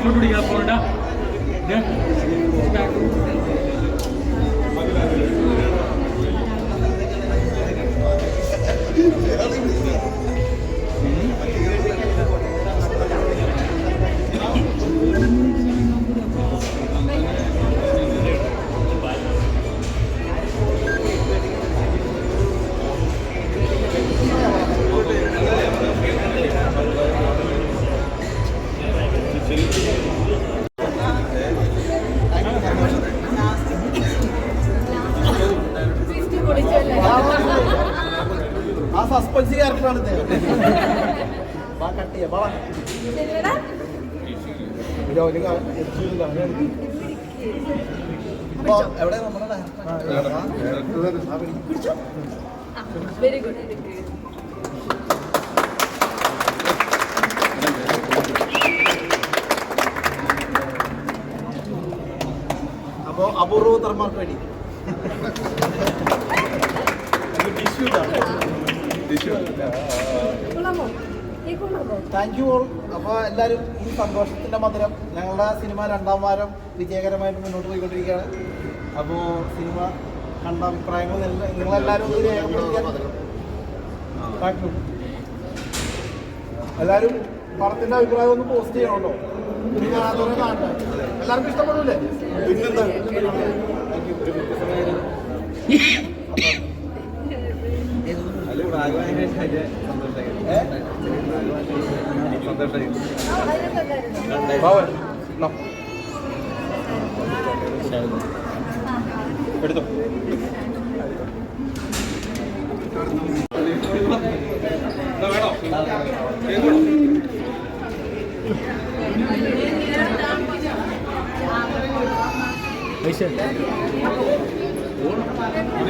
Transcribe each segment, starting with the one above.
ബാക്കിലോട്ട് പിടിക്കാൻ പോകണ്ട. ആ സസ്പെൻസ് ക്യാരക്ടറാണ് എവിടെ നമ്മുടെ വെരി ഗുഡ്. അപ്പോ അപൂർവ തർമാർക്ക് വേണ്ടി താങ്ക് യു ഓൾ. അപ്പോൾ എല്ലാവരും ഈ സന്തോഷത്തിൻ്റെ മധുരം ഞങ്ങളുടെ സിനിമ 2ാം വാരം വിജയകരമായിട്ട് മുന്നോട്ട് പോയിക്കൊണ്ടിരിക്കുകയാണ്. അപ്പോൾ സിനിമ കണ്ട അഭിപ്രായങ്ങൾ നിങ്ങളെല്ലാവരും ഒന്ന് രേഖപ്പെടുത്തിയാൽ താങ്ക് യു. എല്ലാവരും പടത്തിൻ്റെ അഭിപ്രായം ഒന്ന് പോസ്റ്റ് ചെയ്യണമല്ലോ. ഇനി കാണാത്തവരെ കാണട്ടെ. എല്ലാവർക്കും ഇഷ്ടപ്പെടില്ലേ? പിന്നെന്താ താങ്ക് യു. എടുത്തോ.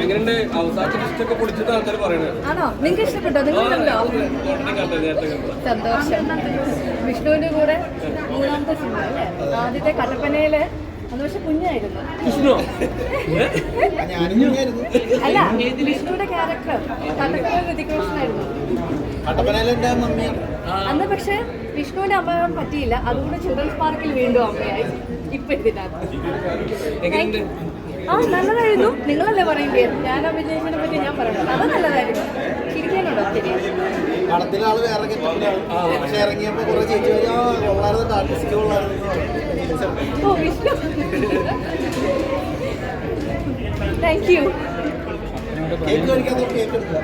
എങ്ങനെയുണ്ട് അവസാനത്തെ ലിസ്റ്റൊക്കെ പൊളിച്ചിട്ട് ആൾക്കാർ പറയണത്? ആണോ? നിങ്ങൾക്ക് ഇഷ്ടപ്പെട്ടോ? നിങ്ങളുണ്ടോ? സന്തോഷം. വിഷ്ണുവിന്റെ കൂടെ 3ാമത്തെ സിനിമ അല്ലേ? ആദ്യത്തെ കട്ടപ്പനയില് അന്ന് പക്ഷെ കുഞ്ഞായിരുന്നു. അല്ല, വിഷ്ണുവിന്റെ ക്യാരക്ടർ കട്ടപ്പന ഋതികൃഷ്ണനായിരുന്നു. അന്ന് പക്ഷെ വിഷ്ണുവിന്റെ അമ്മയാൻ പറ്റിയില്ല. അതുകൊണ്ട് ചിൽഡ്രൻസ് പാർക്കിൽ വീണ്ടും അമ്മയായി. ഇപ്പൊ ഇതിനകത്ത് നല്ലതായിരുന്നു. നിങ്ങളല്ലേ പറയേണ്ടത്? ഞാൻ അഭിനയിച്ചതിനെ പറ്റി ഞാൻ പറയണം. അത് നല്ലതായിരുന്നു. ചിരിക്കാനുണ്ടോ? ശരി. പടത്തിലെ ആള് വേറെ പക്ഷെ ഇറങ്ങിയപ്പോ കുറെ ചേച്ചി ആർട്ടിസ്റ്റ് ഓ വിഷ്ണു, താങ്ക് യു. കേക്ക് കഴിക്കാൻ കേക്ക് എടുക്കുക.